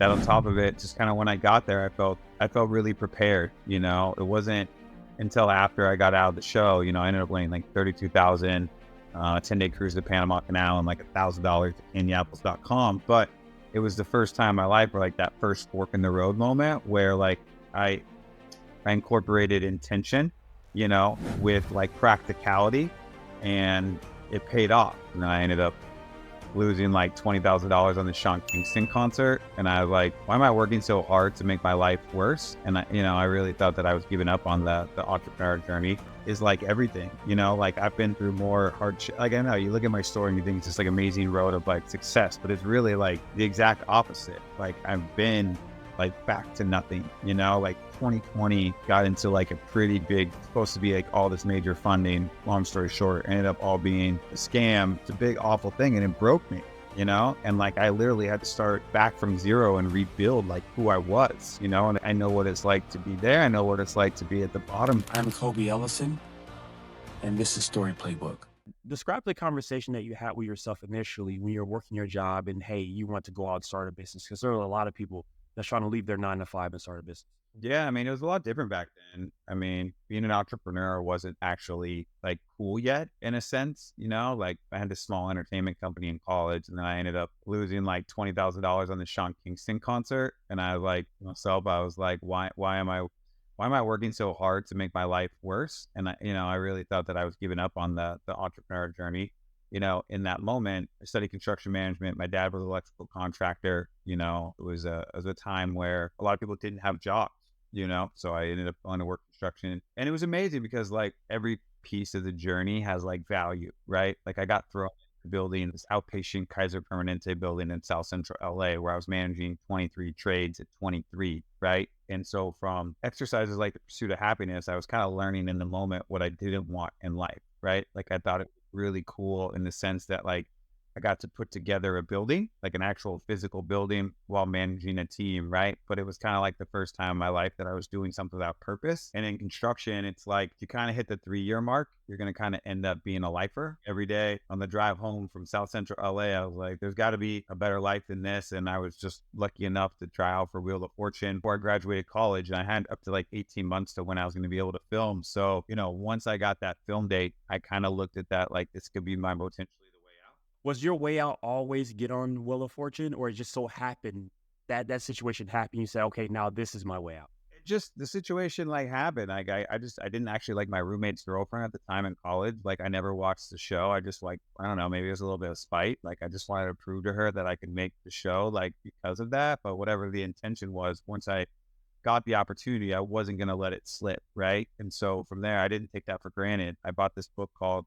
that on top of it, just kind of when I got there, I felt really prepared. It wasn't until after I got out of the show, I ended up winning like 32,000, 10-day cruise to the Panama Canal and like $1,000 to Canyapples.com. But it was the first time in my life where like that first fork in the road moment where like I incorporated intention, with like practicality, and it paid off. And I ended up losing like $20,000 on the SharkTank concert. And I was like, why am I working so hard to make my life worse? And I really thought that I was giving up on the entrepreneur journey. Is like everything, like I've been through more hardship. Like I know you look at my story and you think it's just like amazing road of like success, but it's really like the exact opposite. Like I've been like back to nothing, like 2020 got into like a pretty big, supposed to be like all this major funding. Long story short, ended up all being a scam. It's a big, awful thing. And it broke me, and like I literally had to start back from zero and rebuild like who I was, and I know what it's like to be there. I know what it's like to be at the bottom. I'm Kobe Ellison, and this is Story Playbook. Describe the conversation that you had with yourself initially when you're working your job and, hey, you want to go out and start a business, because there are a lot of people that's trying to leave their 9-to-5 and start a business. Yeah, I mean, it was a lot different back then. I mean, being an entrepreneur wasn't actually like cool yet in a sense, like I had this small entertainment company in college, and then I ended up losing like $20,000 on the SharkTank concert. And I was like myself, I was like, why am I working so hard to make my life worse? And I really thought that I was giving up on the entrepreneur journey. In that moment, I studied construction management. My dad was an electrical contractor. It was a time where a lot of people didn't have jobs, so I ended up going to work construction. And it was amazing because like every piece of the journey has like value, right? Like I got thrown into building this outpatient Kaiser Permanente building in South Central LA where I was managing 23 trades at 23, right? And so from exercises like the pursuit of happiness, I was kind of learning in the moment what I didn't want in life, right? Like I thought it really cool in the sense that like I got to put together a building, like an actual physical building while managing a team, right? But it was kind of like the first time in my life that I was doing something without purpose. And in construction, it's like you kind of hit the 3-year mark, you're going to kind of end up being a lifer. Every day on the drive home from South Central LA, I was like, there's got to be a better life than this. And I was just lucky enough to try out for Wheel of Fortune before I graduated college. And I had up to like 18 months to when I was going to be able to film. So, once I got that film date, I kind of looked at that like this could be my potentially the way out. Was your way out always get on Wheel of Fortune, or it just so happened that that situation happened? You said, okay, now this is my way out. Just the situation like happened. Like I didn't actually like my roommate's girlfriend at the time in college. Like I never watched the show. I just like, I don't know, maybe it was a little bit of spite. Like I just wanted to prove to her that I could make the show like because of that. But whatever the intention was, once I got the opportunity, I wasn't going to let it slip. Right. And so from there, I didn't take that for granted. I bought this book called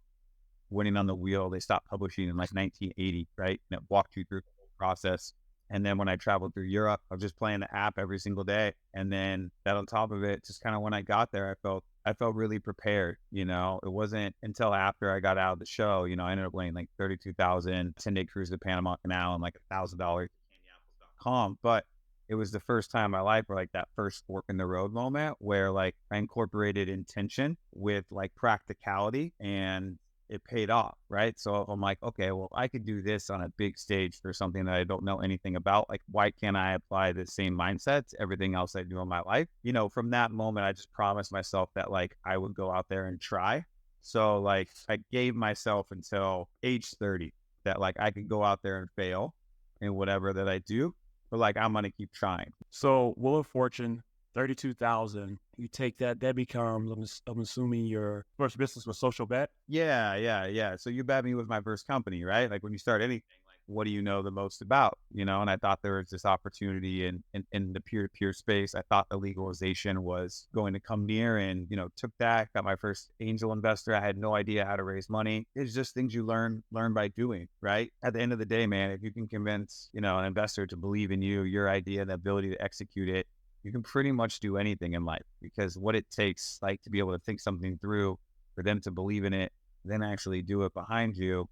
Winning on the Wheel. They stopped publishing in like 1980. Right. And it walked you through the whole process. And then when I traveled through Europe, I was just playing the app every single day. And then that on top of it, just kind of when I got there, I felt really prepared. It wasn't until after I got out of the show, I ended up winning like 32,000, 10-day cruise to the Panama Canal and like $1,000 to Canyapples.com. But it was the first time in my life where like that first fork in the road moment where like I incorporated intention with like practicality, and it paid off, right? So I'm like, okay, well, I could do this on a big stage for something that I don't know anything about. Like, why can't I apply the same mindset to everything else I do in my life? From that moment, I just promised myself that like I would go out there and try. So like I gave myself until age 30 that like I could go out there and fail in whatever that I do, but like I'm gonna keep trying. So Wheel of Fortune, 32,000. You take that becomes, I'm assuming, your first business was Social Bet. Yeah. So You Bet Me was my first company, right? Like when you start anything, like what do you know the most about, And I thought there was this opportunity in the peer-to-peer space. I thought the legalization was going to come near, and, took that, got my first angel investor. I had no idea how to raise money. It's just things you learn by doing, right? At the end of the day, man, if you can convince, an investor to believe in you, your idea, the ability to execute it, you can pretty much do anything in life, because what it takes, like, to be able to think something through, for them to believe in it, then actually do it behind you,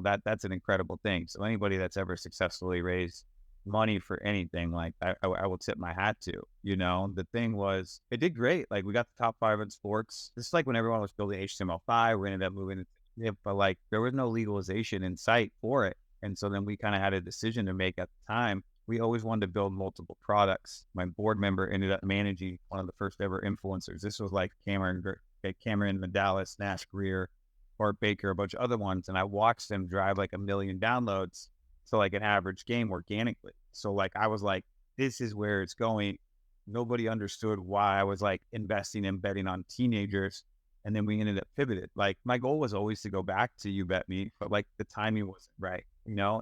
that's an incredible thing. So anybody that's ever successfully raised money for anything, like I will tip my hat to. The thing was, it did great. Like we got the top 5 in sports. This is like when everyone was building HTML5, we ended up moving into it, but like there was no legalization in sight for it. And so then we kind of had a decision to make at the time. we always wanted to build multiple products. My board member ended up managing one of the first ever influencers. This was like Cameron Dallas, Nash Greer, Bart Baker, a bunch of other ones. And I watched them drive like 1 million downloads to like an average game organically. So like, I was like, this is where it's going. Nobody understood why I was like investing and betting on teenagers. And then we ended up pivoted. Like my goal was always to go back to You Bet Me, but like the timing wasn't right,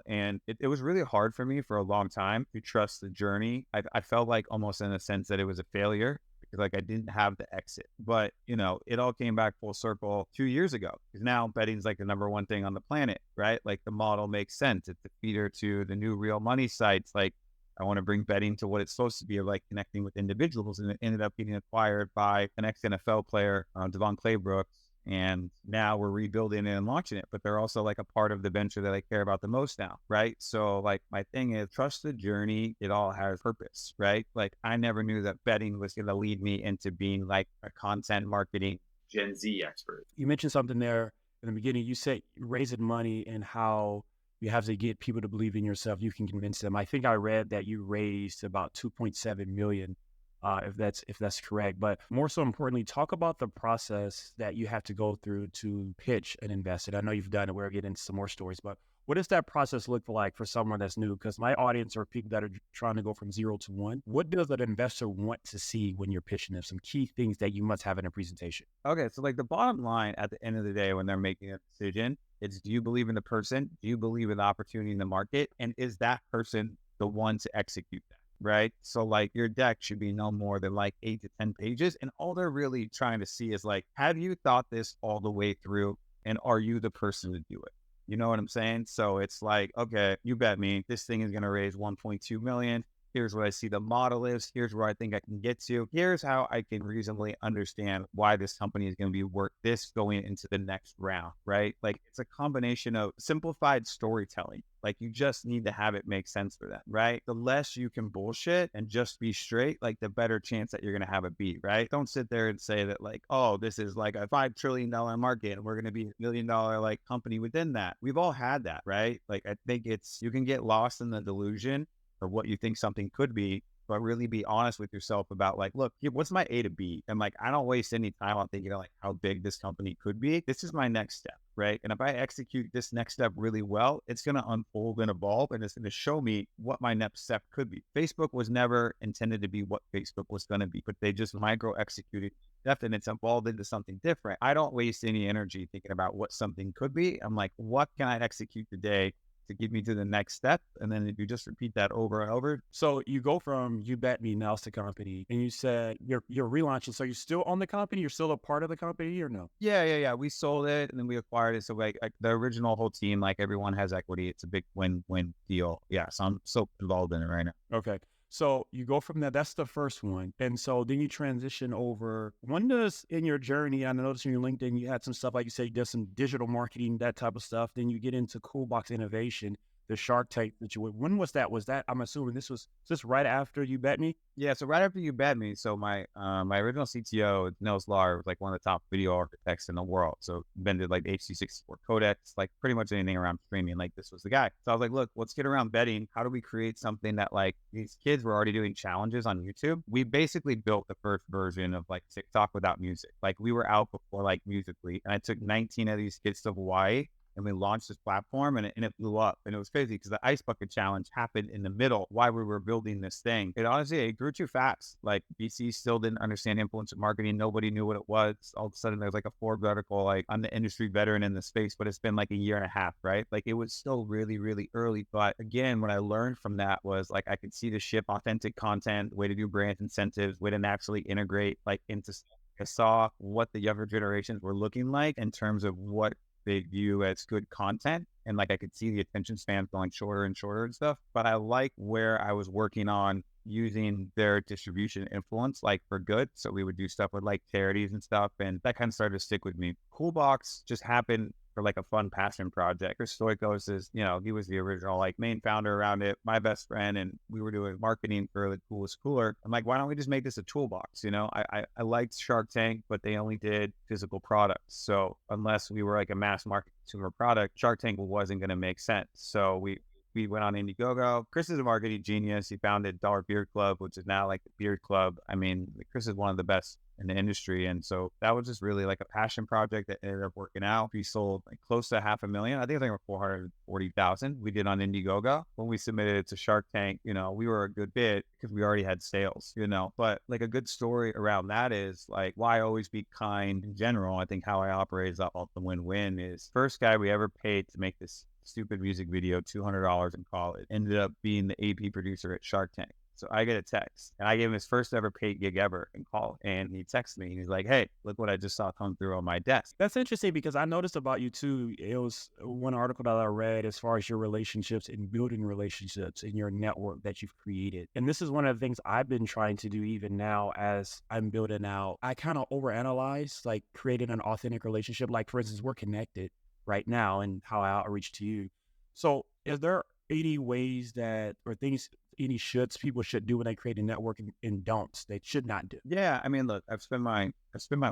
and it was really hard for me for a long time to trust the journey. I felt like almost in a sense that it was a failure because like I didn't have the exit, but it all came back full circle 2 years ago because now betting's like the number one thing on the planet, right? Like the model makes sense. It's the feeder to the new real money sites. Like I want to bring betting to what it's supposed to be, like connecting with individuals. And it ended up getting acquired by an ex-NFL player, Devon Claybrooks. And now we're rebuilding it and launching it. But they're also like a part of the venture that I care about the most now, right? So like my thing is trust the journey. It all has purpose, right? Like I never knew that betting was going to lead me into being like a content marketing Gen Z expert. You mentioned something there in the beginning. You said raising money and how you have to get people to believe in yourself. You can convince them. I think I read that you raised about 2.7 million, if that's correct. But more so importantly, talk about the process that you have to go through to pitch an investor. I know you've done it. We'll get into some more stories, but what does that process look like for someone that's new? Because my audience are people that are trying to go from 0 to 1. What does an investor want to see when you're pitching them? Some key things that you must have in a presentation. Okay, so like the bottom line at the end of the day when they're making a decision, it's do you believe in the person? Do you believe in the opportunity in the market? And is that person the one to execute that? Right. So like your deck should be no more than like 8 to 10 pages. And all they're really trying to see is like, have you thought this all the way through? And are you the person to do it? You know what I'm saying? So it's like, okay, you bet me this thing is going to raise 1.2 million. Here's what I see the model is. Here's where I think I can get to. Here's how I can reasonably understand why this company is going to be worth this going into the next round, right? Like it's a combination of simplified storytelling. Like you just need to have it make sense for them, right? The less you can bullshit and just be straight, like the better chance that you're going to have a beat, right? Don't sit there and say that like, oh, this is like a $5 trillion market and we're going to be $1 million like company within that. We've all had that, right? Like I think you can get lost in the delusion or what you think something could be, but really be honest with yourself about like, look, what's my A to B? And like, I don't waste any time on thinking like how big this company could be. This is my next step, right? And if I execute this next step really well, it's going to unfold and evolve and it's going to show me what my next step could be. Facebook was never intended to be what Facebook was going to be, but they just micro executed and it's evolved into something different. I don't waste any energy thinking about what something could be. I'm like, what can I execute today to get me to the next step? And then if you just repeat that over and over. So you go from You Bet Me, now it's the company, and you said you're relaunching. So you're still on the company? You're still a part of the company or no? Yeah. We sold it and then we acquired it. So like the original whole team, like everyone has equity. It's a big win-win deal. Yeah. So I'm so involved in it right now. Okay. So you go from that. That's the first one. And so then you transition over. When does in your journey, I noticed in your LinkedIn, you had some stuff, like you said, you did some digital marketing, that type of stuff. Then you get into Coolbox innovation, the SharkTank situation. When was that? Was that, I'm assuming this was just right after You Bet Me? Yeah, so right after You Bet Me, so my original CTO, Nils Lahr, was like one of the top video architects in the world. So invented like HC64 codecs, like pretty much anything around streaming. Like this was the guy. So I was like, look, let's get around betting. How do we create something that like these kids were already doing challenges on YouTube? We basically built the first version of like TikTok without music. Like we were out before like Musical.ly, and I took 19 of these kids to Hawaii. And we launched this platform and it blew up. And it was crazy because the ice bucket challenge happened in the middle while we were building this thing. It honestly, it grew too fast. Like VC still didn't understand influencer marketing. Nobody knew what it was. All of a sudden there's like a Forbes article, like I'm the industry veteran in the space, but it's been like a year and a half, right? Like it was still really, really early. But again, what I learned from that was like, I could see the ship authentic content, way to do brand incentives, way to naturally integrate like into stuff. I saw what the younger generations were looking like in terms of what they view as good content. And like, I could see the attention spans going shorter and shorter and stuff, but I like where I was working on using their distribution influence, like for good. So we would do stuff with like charities and stuff. And that kind of started to stick with me. Coolbox just happened for like a fun passion project. Chris Stoikos is, he was the original like main founder around it, my best friend, and we were doing marketing for the Coolest Cooler. I'm like, why don't we just make this a toolbox? I liked Shark Tank, but they only did physical products. So unless we were like a mass market consumer product, Shark Tank wasn't going to make sense. So we we went on Indiegogo. Chris is a marketing genius. He founded Dollar Beard Club, which is now like the Beard Club. I mean, Chris is one of the best in the industry. And so that was just really like a passion project that ended up working out. We sold like close to 500,000. I think it was like 440,000 we did on Indiegogo. When we submitted it to Shark Tank, you know, we were a good bit because we already had sales, you know. But like a good story around that is like why always be kind in general. I think how I operate is off the win-win is first guy we ever paid to make this stupid music video, $200 in college, ended up being the AP producer at Shark Tank. So I get a text, and I gave him his first ever paid gig ever in college. And he texts me, and he's like, "Hey, look what I just saw come through on my desk." That's interesting because I noticed about you too. It was one article that I read as far as your relationships and building relationships in your network that you've created. And this is one of the things I've been trying to do even now as I'm building out. I kind of overanalyze, like creating an authentic relationship. Like for instance, we're connected right now and how I outreach to you. So is there any ways that, or things, any shoulds people should do when they create a network and don'ts they should not do? Yeah, I mean, look, I've spent my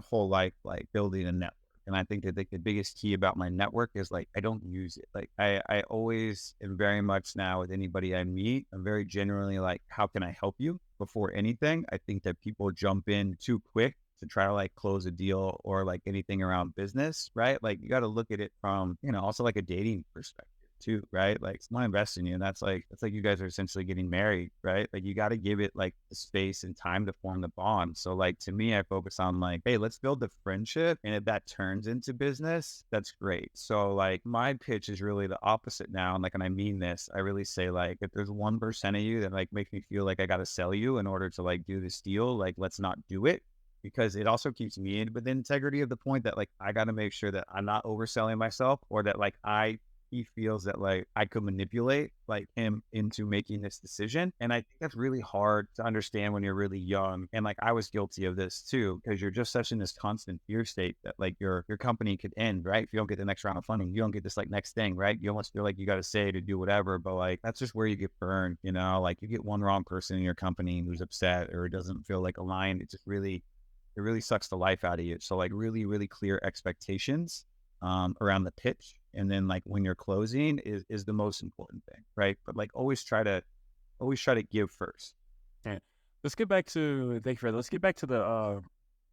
whole life like building a network, and I think that the biggest key about my network is like I don't use it. Like I always am very much now with anybody I meet, I'm very genuinely like, how can I help you before anything? I think that people jump in too quick to try to like close a deal or like anything around business, right? Like you got to look at it from, you know, also like a dating perspective too, right? Like someone invests in you, and that's like you guys are essentially getting married, right? Like you got to give it like the space and time to form the bond. So like to me, I focus on like, hey, let's build the friendship, and if that turns into business, that's great. So like my pitch is really the opposite now, and like, and I mean this, I really say like, if there's 1% of you that like makes me feel like I got to sell you in order to like do this deal, like let's not do it. Because it also keeps me in with the integrity of the point that like I got to make sure that I'm not overselling myself, or that like he feels that like I could manipulate like him into making this decision. And I think that's really hard to understand when you're really young. And like I was guilty of this too, because you're just such in this constant fear state that like your company could end, right? If you don't get the next round of funding, you don't get this like next thing, right? You almost feel like you got to say to do whatever, but like that's just where you get burned, you know? Like you get one wrong person in your company who's upset or doesn't feel like aligned. It really sucks the life out of you. So like really, really clear expectations around the pitch. And then like when you're closing is the most important thing, right? But like always try to give first. And let's get back to, thank you for that. Let's get back to the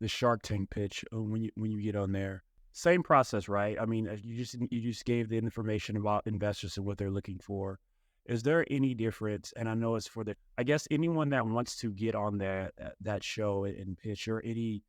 Shark Tank pitch when you get on there. Same process, right? I mean, you just gave the information about investors and what they're looking for. Is there any difference? And I know it's for I guess anyone that wants to get on that show and pitch, or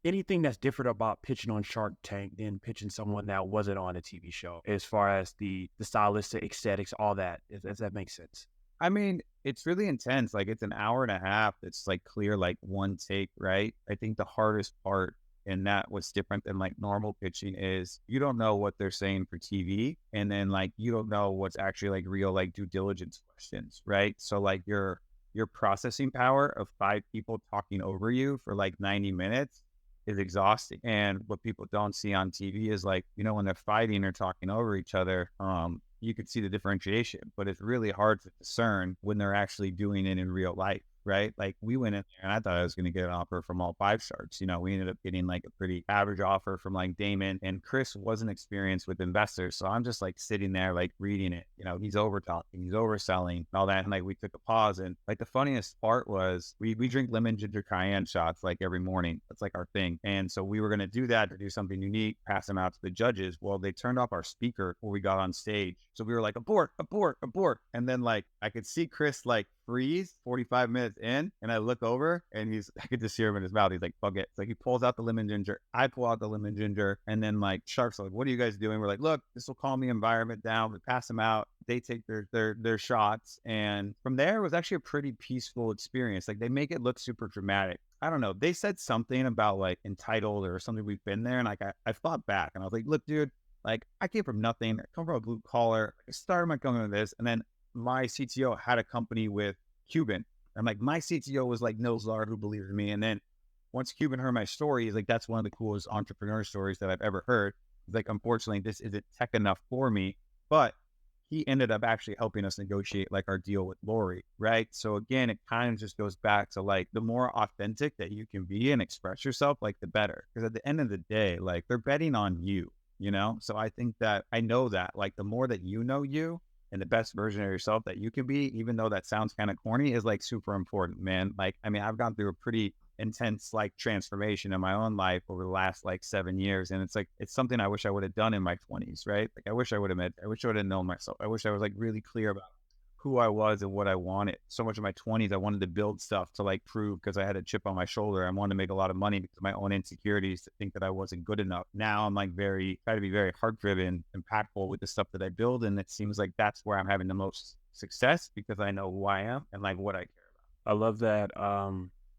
anything that's different about pitching on Shark Tank than pitching someone that wasn't on a TV show, as far as the stylistic aesthetics, all that, if that makes sense. I mean, it's really intense. Like it's an hour and a half. It's like clear, like one take, right? I think the hardest part, and that what's different than like normal pitching, is you don't know what they're saying for TV. And then like, you don't know what's actually like real, like due diligence questions, right? So like your processing power of 5 people talking over you for like 90 minutes is exhausting. And what people don't see on TV is like, you know, when they're fighting or talking over each other, you could see the differentiation, but it's really hard to discern when they're actually doing it in real life, right? Like we went in there and I thought I was going to get an offer from all 5 sharks. You know, we ended up getting like a pretty average offer from like Damon, and Chris wasn't experienced with investors. So I'm just like sitting there, like reading it, you know, he's over talking, he's overselling and all that. And like, we took a pause, and like the funniest part was we drink lemon ginger cayenne shots like every morning. That's like our thing. And so we were going to do that to do something unique, pass them out to the judges. Well, they turned off our speaker before we got on stage. So we were like, abort, abort, abort. And then like, I could see Chris like freeze 45 minutes in, and I look over and I could just hear him in his mouth. He's like, fuck it. It's like he pulls out the lemon ginger. I pull out the lemon ginger, and then like Sharks are like, what are you guys doing? We're like, look, this will calm the environment down. We pass them out. They take their shots. And from there, it was actually a pretty peaceful experience. Like they make it look super dramatic. I don't know. They said something about like entitled or something. We've been there. And like, I fought back, and I was like, look, dude, like I came from nothing. I come from a blue collar. I started my company with this. And then my CTO had a company with Cuban. And like my CTO was like no czar who believed in me. And then once Cuban heard my story, he's like, that's one of the coolest entrepreneur stories that I've ever heard. He's like, unfortunately, this isn't tech enough for me. But he ended up actually helping us negotiate like our deal with Lori, right? So again, it kind of just goes back to like the more authentic that you can be and express yourself, like the better. Because at the end of the day, like they're betting on you, you know? So I think that I know that like the more that you know you, and the best version of yourself that you can be, even though that sounds kind of corny, is like super important, man. Like, I mean, I've gone through a pretty intense like transformation in my own life over the last like 7 years. And it's like, it's something I wish I would have done in my 20s, right? Like, I wish I would have known myself. I wish I was like really clear about who I was and what I wanted. So much of my 20s, I wanted to build stuff to like prove, because I had a chip on my shoulder. I wanted to make a lot of money because of my own insecurities, to think that I wasn't good enough. Now I'm like try to be very heart driven, impactful with the stuff that I build. And it seems like that's where I'm having the most success, because I know who I am and like what I care I love that.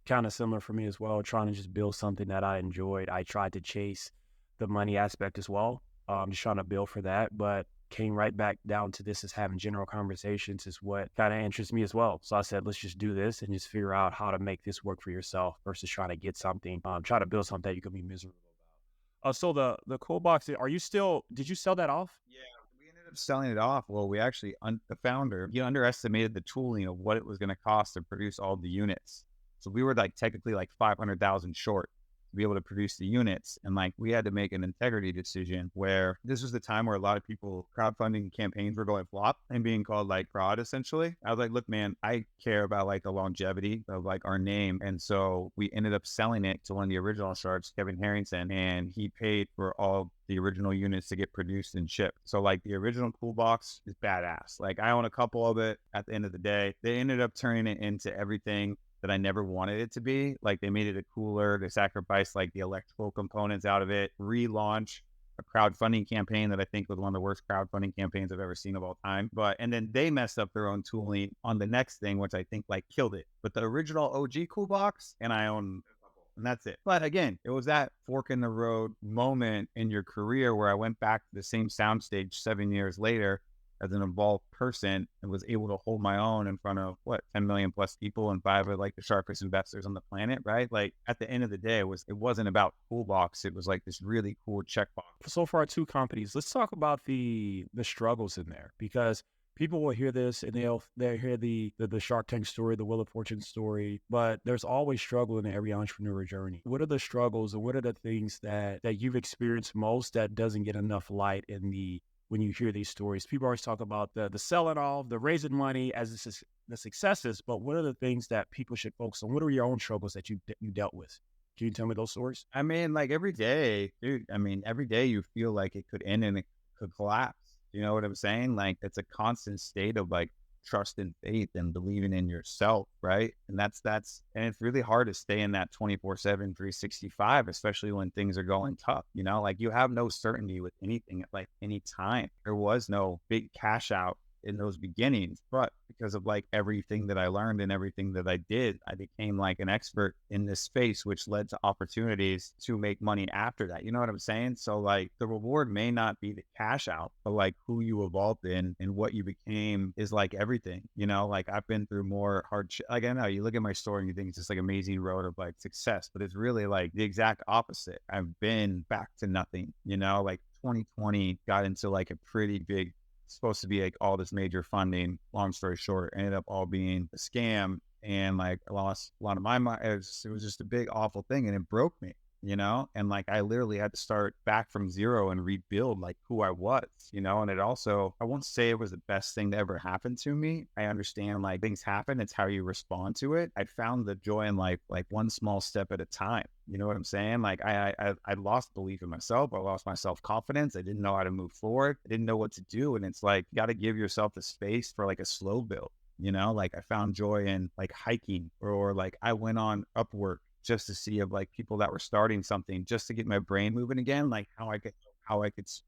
Kind of similar for me as well, trying to just build something that I enjoyed. I tried to chase the money aspect as well. Just trying to build for that, but came right back down to this, is having general conversations is what kind of interests me as well. So I said, let's just do this and just figure out how to make this work for yourself versus trying to get something, try to build something that you can be miserable about. So the Coolbox, did you sell that off? about. We ended up selling it off. Well, we actually, the founder, he underestimated the tooling of what it was going to cost to produce all the units. So we were like technically like 500,000 short to be able to produce the units. And like, we had to make an integrity decision, where this was the time where a lot of people, crowdfunding campaigns were going flop and being called like fraud, essentially. I was like, look, man, I care about like the longevity of like our name. And so we ended up selling it to one of the original sharks, Kevin Harrington, and he paid for all the original units to get produced and shipped. So like, the original Coolbox is badass. Like, I own a couple of it. At the end of the day, they ended up turning it into everything that I never wanted it to be. Like, they made it a cooler, they sacrificed like the electrical components out of it, relaunch a crowdfunding campaign that I think was one of the worst crowdfunding campaigns I've ever seen of all time. And then they messed up their own tooling on the next thing, which I think like killed it. But the original OG Coolbox, and I own a couple, and that's it. But again, it was that fork in the road moment in your career where I went back to the same soundstage 7 years later as an involved person, and was able to hold my own in front of 10 million plus people and 5 of like the sharpest investors on the planet, right? Like, at the end of the day, it wasn't about Coolbox. It was like this really cool checkbox. So for our two companies, let's talk about the struggles in there, because people will hear this and they'll hear the Shark Tank story, the Wheel of Fortune story, but there's always struggle in every entrepreneur journey. What are the struggles, and what are the things that you've experienced most that doesn't get enough light when you hear these stories? People always talk about the selling off, the raising money as the successes, but what are the things that people should focus on? What are your own struggles that you dealt with? Can you tell me those stories? I mean, like, every day, dude, I mean, every day you feel like it could end and it could collapse. You know what I'm saying? Like, it's a constant state of like trust and faith and believing in yourself, right? And and it's really hard to stay in that 24/7, 365, especially when things are going tough. You know, like, you have no certainty with anything at like any time. There was no big cash out in those beginnings, but because of like everything that I learned and everything that I did, I became like an expert in this space, which led to opportunities to make money after that. You know what I'm saying? So like, the reward may not be the cash out, but like who you evolved in and what you became is like everything. You know, like, I've been through more hardship. Like, I know you look at my story and you think it's just like amazing road of like success, but it's really like the exact opposite. I've been back to nothing, you know, like 2020 got into like a pretty big, supposed to be like all this major funding. Long story short, ended up all being a scam, and like, I lost a lot of my money. It was just a big awful thing, and it broke me, you know. And like, I literally had to start back from zero and rebuild like who I was, you know. And it also, I won't say it was the best thing that ever happened to me. I understand like things happen, it's how you respond to it. I found the joy in life like one small step at a time. You know what I'm saying? Like, I lost belief in myself. I lost my self-confidence. I didn't know how to move forward. I didn't know what to do. And it's like, you got to give yourself the space for like a slow build, you know. Like, I found joy in like hiking, or like I went on Upwork just to see of like people that were starting something, just to get my brain moving again, like how I could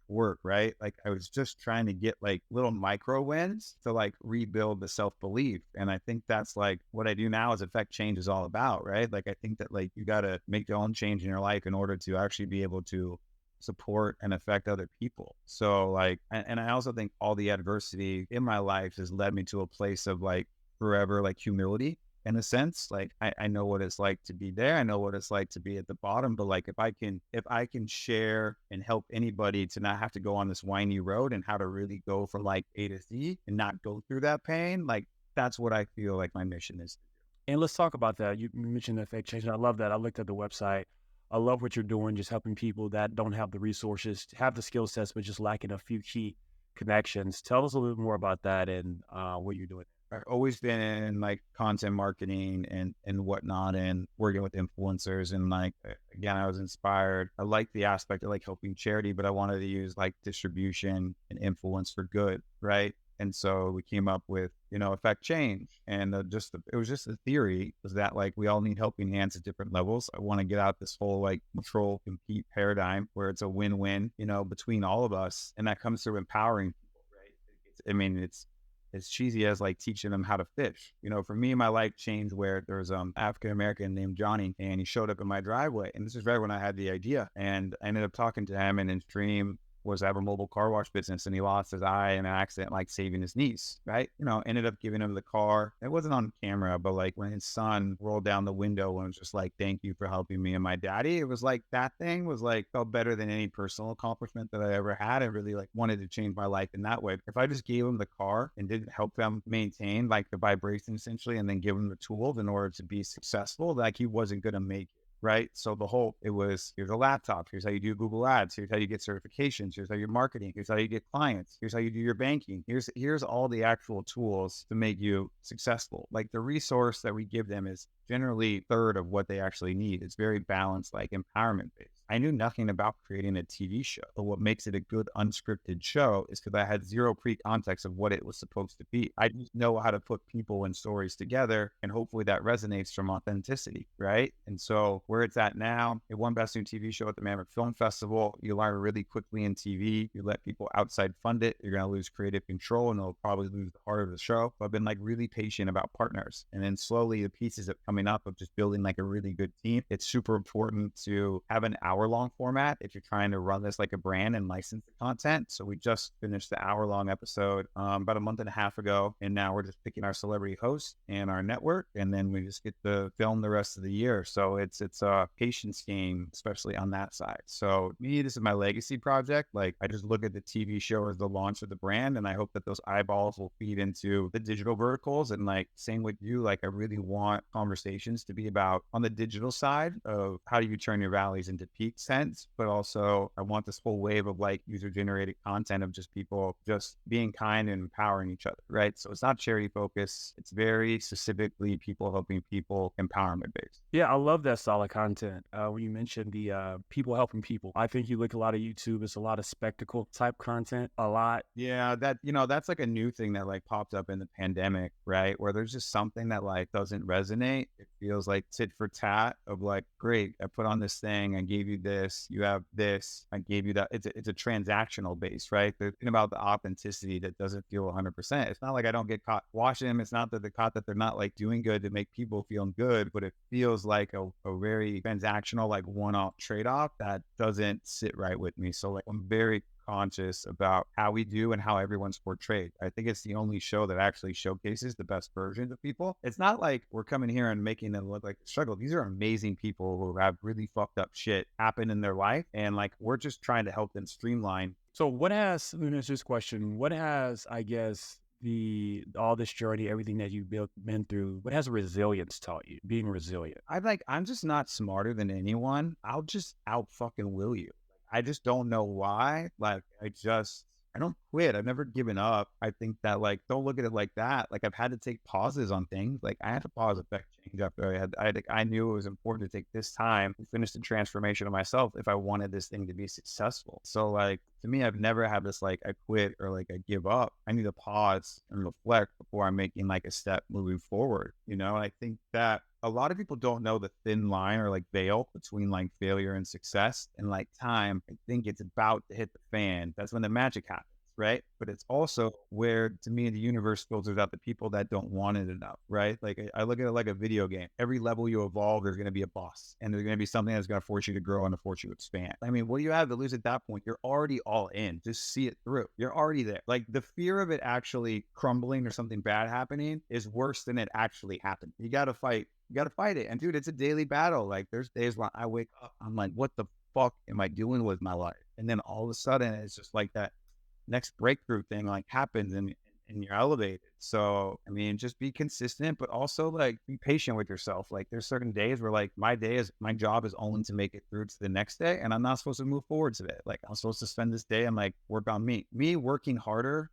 work, right? Like, I was just trying to get like little micro wins to like rebuild the self-belief. And I think that's like what I do now is affect change is all about, right? Like, I think that like you got to make your own change in your life in order to actually be able to support and affect other people. So like, and I also think all the adversity in my life has led me to a place of like forever like humility, in a sense. Like, I know what it's like to be there. I know what it's like to be at the bottom. But like, if I can share and help anybody to not have to go on this windy road, and how to really go from like A to Z and not go through that pain, like, that's what I feel like my mission is. And let's talk about that. You mentioned effect change. And I love that. I looked at the website. I love what you're doing, just helping people that don't have the resources, have the skill sets, but just lacking a few key connections. Tell us a little bit more about that and what you're doing. I've always been in like content marketing and whatnot, and working with influencers. And like, again, I was inspired. I like the aspect of like helping charity, but I wanted to use like distribution and influence for good. Right. And so we came up with, affect change. And it was just a theory, was that like we all need helping hands at different levels. I want to get out this whole like control compete paradigm where it's a win-win, between all of us. And that comes through empowering people, right? It's as cheesy as like teaching them how to fish. For me, my life changed where there's African American named Johnny, and he showed up in my driveway. And this is right when I had the idea. And I ended up talking to him, and his dream was to have a mobile car wash business, and he lost his eye in an accident, like saving his niece, right? Ended up giving him the car. It wasn't on camera, but like when his son rolled down the window and was just like, "Thank you for helping me and my daddy." It was like, that thing was like, felt better than any personal accomplishment that I ever had. I really like wanted to change my life in that way. If I just gave him the car and didn't help them maintain like the vibration essentially, and then give him the tools in order to be successful, like he wasn't going to make it. Right. So it was, here's a laptop. Here's how you do Google Ads. Here's how you get certifications. Here's how you're marketing. Here's how you get clients. Here's how you do your banking. Here's all the actual tools to make you successful. Like the resource that we give them is generally a third of what they actually need. It's very balanced, like empowerment based. I knew nothing about creating a TV show, but what makes it a good unscripted show is because I had zero pre-context of what it was supposed to be. I just know how to put people and stories together, and hopefully that resonates from authenticity, right? And so where it's at now, it won Best New TV Show at the Maverick Film Festival. You learn really quickly in TV. You let people outside fund it, you're going to lose creative control, and they'll probably lose the heart of the show. But I've been like really patient about partners. And then slowly the pieces are coming up of just building like a really good team. It's super important to have an hour-long format if you're trying to run this like a brand and license the content. So we just finished the hour-long episode about a month and a half ago. And now we're just picking our celebrity host and our network. And then we just get to film the rest of the year. So it's a patience game, especially on that side. So me, this is my legacy project. Like I just look at the TV show as the launch of the brand, and I hope that those eyeballs will feed into the digital verticals. And like same with you, like I really want conversations to be about on the digital side of how do you turn your valleys into peaks sense, but also I want this whole wave of like user generated content of just people just being kind and empowering each other, right? So it's not charity focused. It's very specifically people helping people, empowerment based. Yeah, I love that style of content. When you mentioned the people helping people, I think you look at a lot of YouTube, it's a lot of spectacle type content, a lot. Yeah, that's like a new thing that like popped up in the pandemic, right? Where there's just something that like doesn't resonate. It feels like tit for tat of like, great, I put on this thing, I gave you this, you have this, I gave you that. It's a transactional base, right? The thing about the authenticity that doesn't feel 100%. It's not like I don't get caught watching them. It's not that they're not like doing good to make people feel good, but it feels like a very transactional, like one-off trade-off that doesn't sit right with me. So like I'm very conscious about how we do and how everyone's portrayed. I think it's the only show that actually showcases the best versions of people. It's not like we're coming here and making them look like a struggle. These are amazing people who have really fucked up shit happen in their life. And like, we're just trying to help them streamline. So let me ask this question. What has, I guess, all this journey, everything that you've been through, what has resilience taught you, being resilient? I'm just not smarter than anyone. I'll just out fucking will you. I just don't know why. Like, I don't quit. I've never given up. I think that like, don't look at it like that. Like I've had to take pauses on things. Like I had to pause effect change after I knew it was important to take this time to finish the transformation of myself if I wanted this thing to be successful. So like, to me, I've never had this like I quit or like I give up. I need to pause and reflect before I'm making like a step moving forward. I think that a lot of people don't know the thin line or like veil between like failure and success and like time. I think it's about to hit the fan. That's when the magic happens, right? But it's also where, to me, the universe filters out the people that don't want it enough, right? Like I look at it like a video game. Every level you evolve, there's going to be a boss, and there's going to be something that's going to force you to grow and to force you to expand. I mean, what do you have to lose at that point? You're already all in. Just see it through. You're already there. Like the fear of it actually crumbling or something bad happening is worse than it actually happened. You got to fight. You got to fight it. And dude, it's a daily battle. Like there's days when I wake up, I'm like, what the fuck am I doing with my life? And then all of a sudden it's just like that next breakthrough thing like happens, and and you're elevated. So, I mean, just be consistent, but also like be patient with yourself. Like there's certain days where like my job is only to make it through to the next day. And I'm not supposed to move forward today. Like I'm supposed to spend this day and like work on me. Me working harder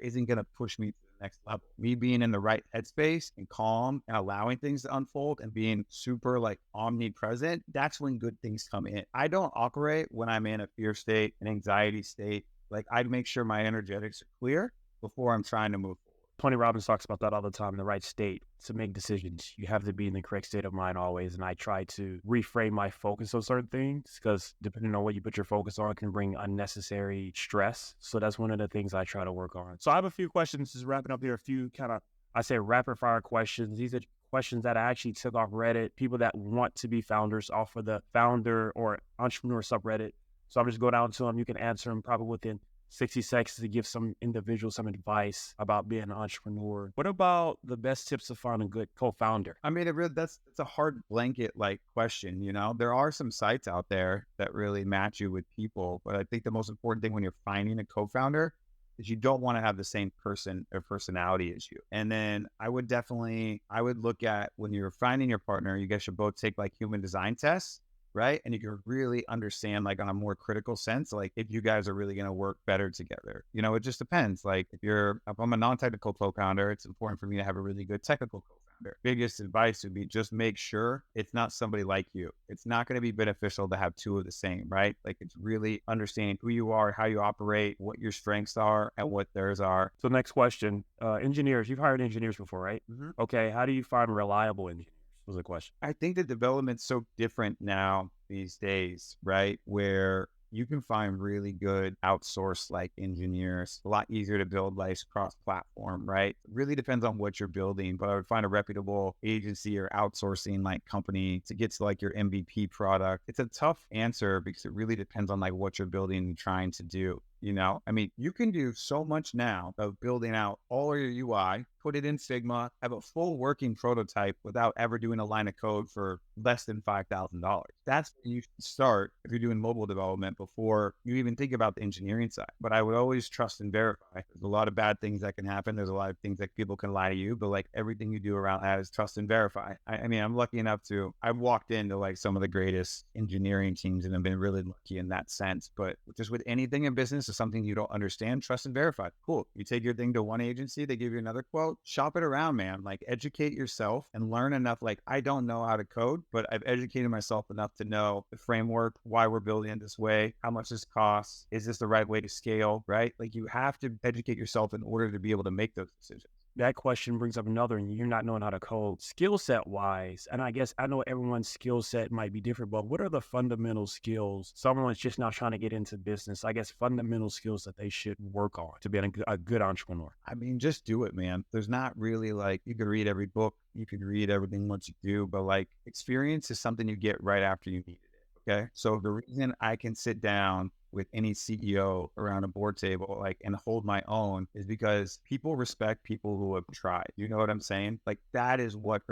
isn't going to push me to the next level. Me being in the right headspace and calm and allowing things to unfold and being super like omnipresent, that's when good things come in. I don't operate when I'm in a fear state, an anxiety state. Like I'd make sure my energetics are clear before I'm trying to move forward. Tony Robbins talks about that all the time, in the right state to make decisions. You have to be in the correct state of mind always. And I try to reframe my focus on certain things because depending on what you put your focus on can bring unnecessary stress. So that's one of the things I try to work on. So I have a few questions, just wrapping up here, a few kind of, I say rapid fire questions. These are questions that I actually took off Reddit, people that want to be founders off of the founder or entrepreneur subreddit. So I'm just going down to them. You can answer them probably within 60 seconds to give some individuals some advice about being an entrepreneur. What about the best tips to find a good co-founder? I mean, that's a hard blanket like question. You know, there are some sites out there that really match you with people, but I think the most important thing when you're finding a co-founder is you don't want to have the same person or personality as you. And then I would look at when you're finding your partner, you guys should both take like human design tests, right? And you can really understand like on a more critical sense, like if you guys are really going to work better together. You know, it just depends. Like if I'm a non-technical co-founder, it's important for me to have a really good technical co-founder. Biggest advice would be just make sure it's not somebody like you. It's not going to be beneficial to have two of the same, right? Like it's really understanding who you are, how you operate, what your strengths are and what theirs are. So next question, engineers, you've hired engineers before, right? Mm-hmm. Okay. How do you find reliable engineers? Was the question. I think the development's so different now these days, right? Where you can find really good outsourced like engineers, a lot easier to build like cross-platform, right? It really depends on what you're building, but I would find a reputable agency or outsourcing like company to get to like your MVP product. It's a tough answer because it really depends on like what you're building and trying to do. You know, I mean, you can do so much now of building out all of your UI, put it in Figma, have a full working prototype without ever doing a line of code for less than $5,000. That's where you should start if you're doing mobile development before you even think about the engineering side. But I would always trust and verify. There's a lot of bad things that can happen. There's a lot of things that people can lie to you, but like everything you do around that is trust and verify. I mean, I'm lucky enough I've walked into like some of the greatest engineering teams and I've been really lucky in that sense. But just with anything in business, something you don't understand, trust and verify. Cool. You take your thing to one agency, they give you another quote, shop it around, man. Like educate yourself and learn enough. Like I don't know how to code, but I've educated myself enough to know the framework, why we're building it this way, how much this costs, is this the right way to scale, right? Like you have to educate yourself in order to be able to make those decisions. That question brings up another, and you're not knowing how to code skill set wise. And I guess I know everyone's skill set might be different, but what are the fundamental skills someone's just not trying to get into business? I guess fundamental skills that they should work on to be a good entrepreneur. I mean, just do it, man. There's not really like, you could read every book, you could read everything once you do, but like experience is something you get right after you need it. Okay. So the reason I can sit down with any CEO around a board table, like, and hold my own is because people respect people who have tried. You know what I'm saying? Like that's what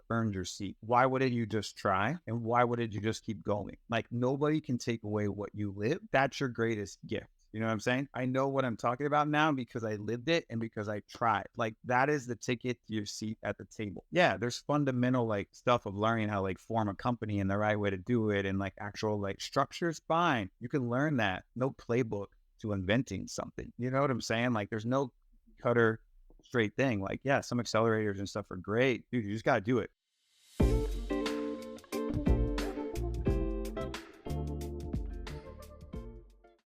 earned your seat. Why wouldn't you just try? And why wouldn't you just keep going? Like nobody can take away what you live. That's your greatest gift. You know what I'm saying? I know what I'm talking about now because I lived it and because I tried. Like that is the ticket to your seat at the table. Yeah, there's fundamental like stuff of learning how like form a company and the right way to do it and like actual like structures, fine. You can learn that. No playbook to inventing something. You know what I'm saying? Like there's no cutter straight thing. Like, yeah, some accelerators and stuff are great. Dude, you just got to do it.